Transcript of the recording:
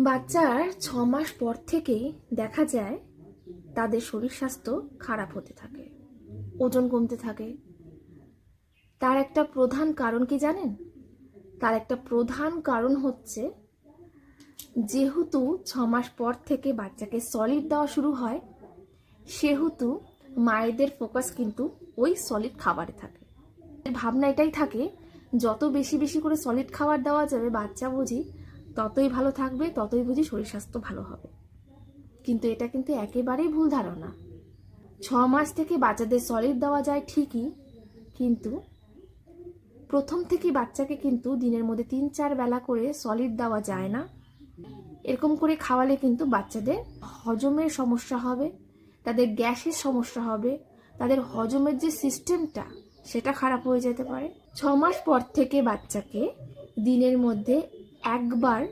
বাচ্চার 6 মাস পর থেকেই দেখা যায় তাদের শরীর স্বাস্থ্য খারাপ হতে থাকে, ওজন কমতে থাকে। তার একটা প্রধান কারণ কি জানেন? তার একটা প্রধান কারণ হচ্ছে, যেহেতু 6 মাস পর থেকে বাচ্চাকে সলিড দেওয়া শুরু হয়, সেহেতু মায়েদের ফোকাস কিন্তু ওই সলিড খাবারে থাকে। ভাবনা এটাই থাকে, যত বেশি বেশি করে সলিড খাবার দেওয়া যাবে বাচ্চা বুঝি ততই ভালো থাকবে, ততই বুঝি শরীর স্বাস্থ্য ভালো হবে। কিন্তু এটা কিন্তু একেবারেই ভুল ধারণা। 6 মাস থেকে বাচ্চাদের সলিড দেওয়া যায় ঠিকই, কিন্তু প্রথম থেকে বাচ্চাকে কিন্তু দিনের মধ্যে 3-4 বেলা করে সলিড দেওয়া যায় না। এরকম করে খাওয়ালে কিন্তু বাচ্চাদের হজমের সমস্যা হবে, তাদের গ্যাসের সমস্যা হবে, তাদের হজমের যে সিস্টেমটা সেটা খারাপ হয়ে যেতে পারে। 6 মাস পর থেকে বাচ্চাকে দিনের মধ্যে একবার